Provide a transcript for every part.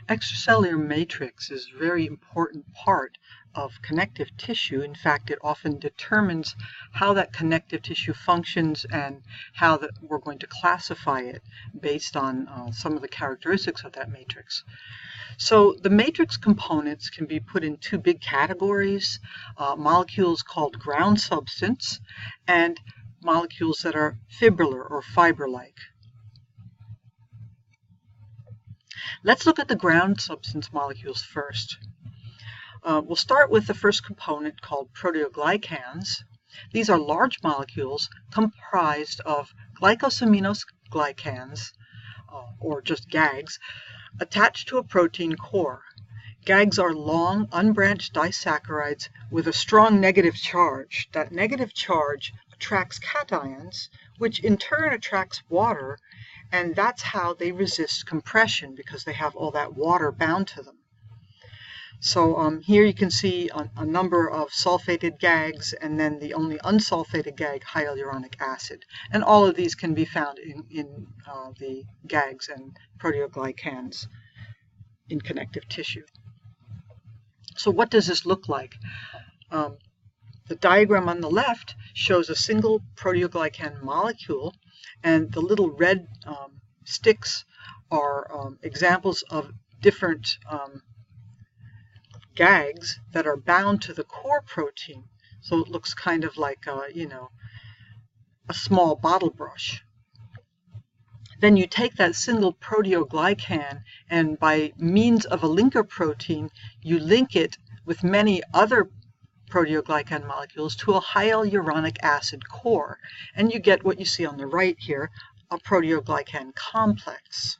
Extracellular matrix is a very important part of connective tissue. In fact, it often determines how that connective tissue functions and how we're going to classify it based on some of the characteristics of that matrix. So the matrix components can be put in two big categories, molecules called ground substance and molecules that are fibrillar or fiber-like. Let's look at the ground substance molecules first. We'll start with the first component called proteoglycans. These are large molecules comprised of glycosaminoglycans, or just GAGs, attached to a protein core. GAGs are long, unbranched disaccharides with a strong negative charge. That negative charge attracts cations, which in turn attracts water, and that's how they resist compression, because they have all that water bound to them. So here you can see a number of sulfated GAGs, and then the only unsulfated GAG, hyaluronic acid. And all of these can be found in the GAGs and proteoglycans in connective tissue. So what does this look like? The diagram on the left shows a single proteoglycan molecule, and the little red sticks are examples of different GAGs that are bound to the core protein. So it looks kind of like a small bottle brush. Then you take that single proteoglycan, and by means of a linker protein, you link it with many other proteoglycan molecules to a hyaluronic acid core, and you get what you see on the right here, a proteoglycan complex.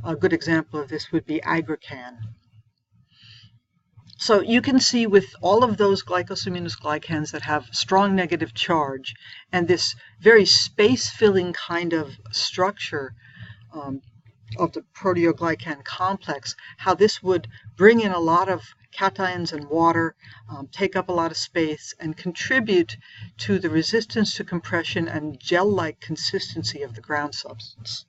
A good example of this would be aggrecan. So you can see with all of those glycosaminoglycans that have strong negative charge and this very space-filling kind of structure of the proteoglycan complex, how this would bring in a lot of cations and water, take up a lot of space, and contribute to the resistance to compression and gel-like consistency of the ground substance.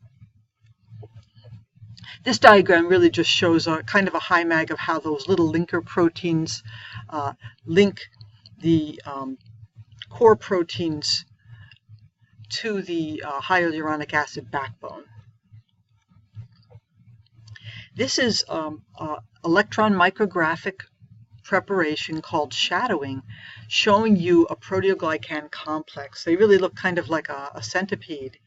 This diagram really just shows a kind of a high mag of how those little linker proteins link the core proteins to the hyaluronic acid backbone. This is electron micrographic preparation called shadowing, showing you a proteoglycan complex. They really look kind of like a centipede.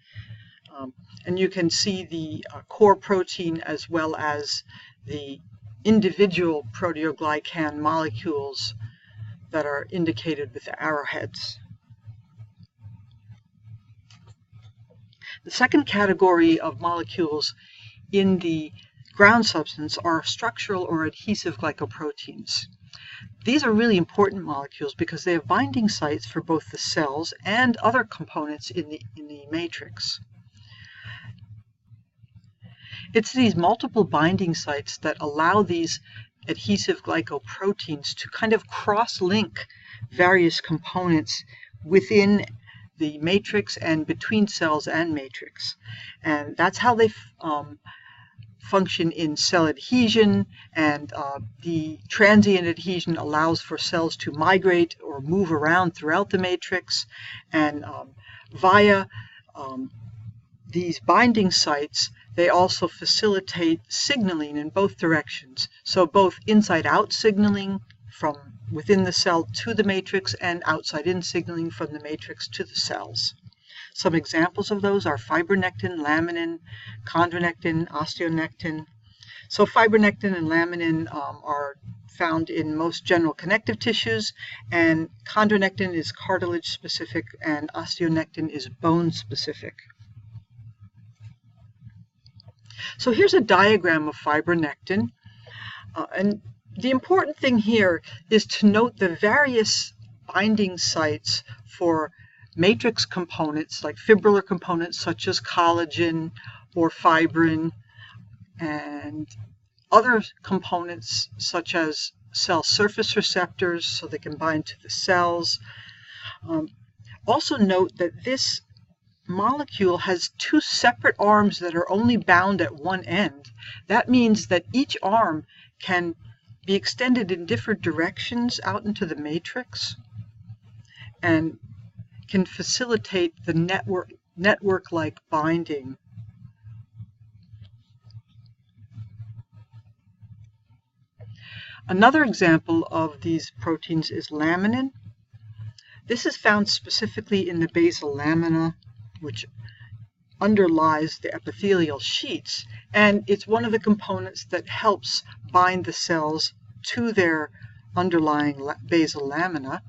And you can see the core protein as well as the individual proteoglycan molecules that are indicated with the arrowheads. The second category of molecules in the ground substance are structural or adhesive glycoproteins. These are really important molecules because they have binding sites for both the cells and other components in the matrix. It's these multiple binding sites that allow these adhesive glycoproteins to kind of cross-link various components within the matrix and between cells and matrix. And that's how they function in cell adhesion, and the transient adhesion allows for cells to migrate or move around throughout the matrix, and via these binding sites they also facilitate signaling in both directions, so both inside-out signaling from within the cell to the matrix and outside-in signaling from the matrix to the cells. Some examples of those are fibronectin, laminin, chondronectin, osteonectin. So fibronectin and laminin are found in most general connective tissues, and chondronectin is cartilage specific and osteonectin is bone specific. So here's a diagram of fibronectin, and the important thing here is to note the various binding sites for matrix components, like fibrillar components such as collagen or fibrin, and other components such as cell surface receptors, so they can bind to the cells. Also note that this molecule has two separate arms that are only bound at one end, That means that each arm can be extended in different directions out into the matrix and can facilitate the network-like binding. Another example of these proteins is laminin. This is found specifically in the basal lamina, which underlies the epithelial sheets, and it's one of the components that helps bind the cells to their underlying basal lamina.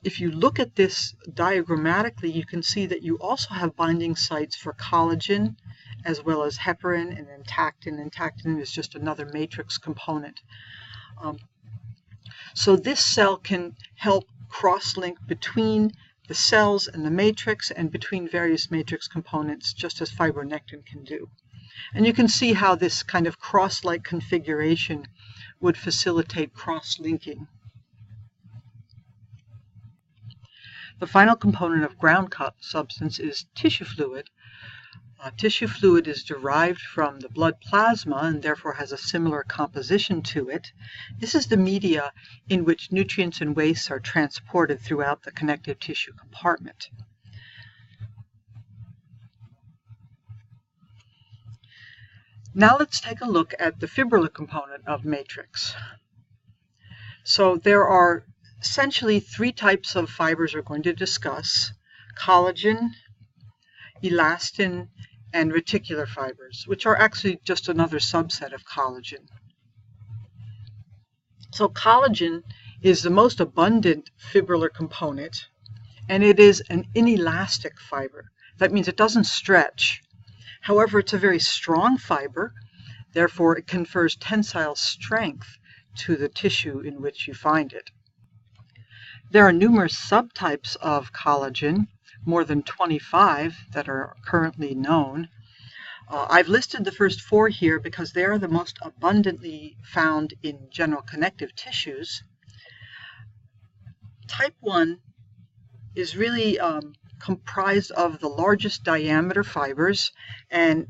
If you look at this diagrammatically, you can see that you also have binding sites for collagen, as well as heparin and intactin. Intactin is just another matrix component. So this cell can help cross-link between the cells and the matrix and between various matrix components, just as fibronectin can do. And you can see how this kind of cross-like configuration would facilitate cross-linking. The final component of ground substance is tissue fluid. Tissue fluid is derived from the blood plasma and therefore has a similar composition to it. This is the media in which nutrients and wastes are transported throughout the connective tissue compartment. Now let's take a look at the fibrillar component of matrix. So there are essentially three types of fibers we're going to discuss: collagen, elastin, and reticular fibers, which are actually just another subset of collagen. So collagen is the most abundant fibrillar component, and it is an inelastic fiber. That means it doesn't stretch. However, it's a very strong fiber, therefore it confers tensile strength to the tissue in which you find it. There are numerous subtypes of collagen, more than 25 that are currently known. I've listed the first 4 here because they are the most abundantly found in general connective tissues. Type 1 is really comprised of the largest diameter fibers and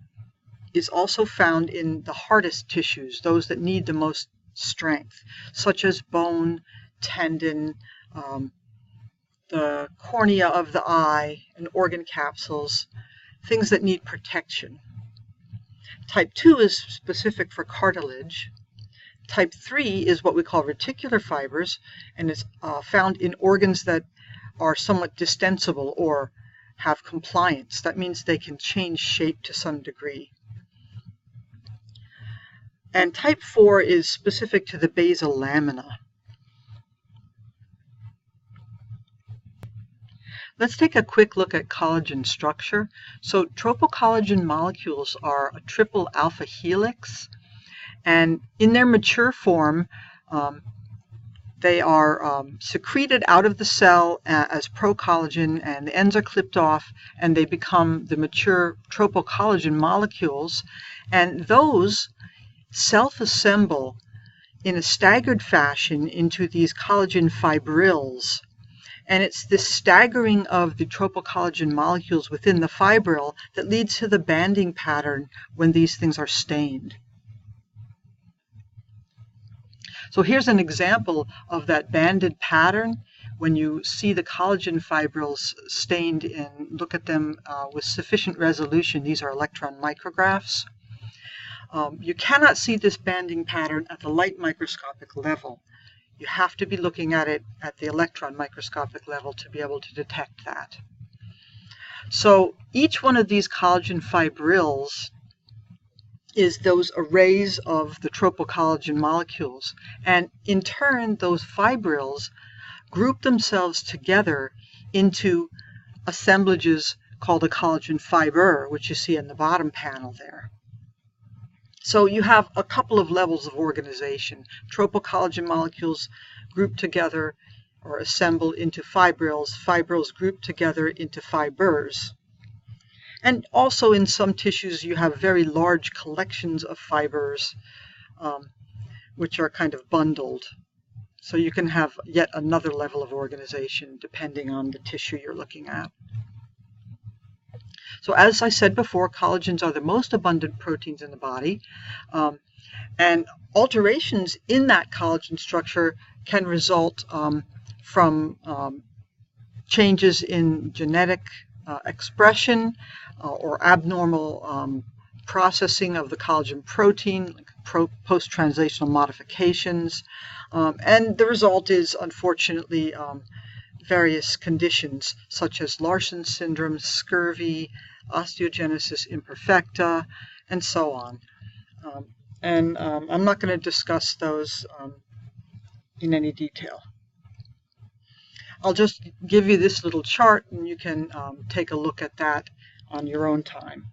is also found in the hardest tissues, those that need the most strength, such as bone, tendon, the cornea of the eye, and organ capsules, things that need protection. Type 2 is specific for cartilage. Type 3 is what we call reticular fibers, and is found in organs that are somewhat distensible or have compliance. That means they can change shape to some degree. And type 4 is specific to the basal lamina. Let's take a quick look at collagen structure. So tropocollagen molecules are a triple alpha helix, and in their mature form, they are secreted out of the cell as procollagen, and the ends are clipped off, and they become the mature tropocollagen molecules, and those self-assemble in a staggered fashion into these collagen fibrils. And it's this staggering of the tropocollagen molecules within the fibril that leads to the banding pattern when these things are stained. So here's an example of that banded pattern. When you see the collagen fibrils stained and look at them with sufficient resolution, these are electron micrographs. You cannot see this banding pattern at the light microscopic level. You have to be looking at it at the electron microscopic level to be able to detect that. So each one of these collagen fibrils is those arrays of the tropocollagen molecules, and in turn those fibrils group themselves together into assemblages called a collagen fiber, which you see in the bottom panel there. So you have a couple of levels of organization. Tropocollagen molecules group together or assemble into fibrils, fibrils group together into fibers. And also in some tissues you have very large collections of fibers which are kind of bundled. So you can have yet another level of organization depending on the tissue you're looking at. So as I said before, collagens are the most abundant proteins in the body. And alterations in that collagen structure can result from changes in genetic expression or abnormal processing of the collagen protein, like post-translational modifications. And the result is, unfortunately, various conditions such as Larsen syndrome, scurvy, osteogenesis imperfecta, and so on. I'm not going to discuss those in any detail. I'll just give you this little chart, and you can take a look at that on your own time.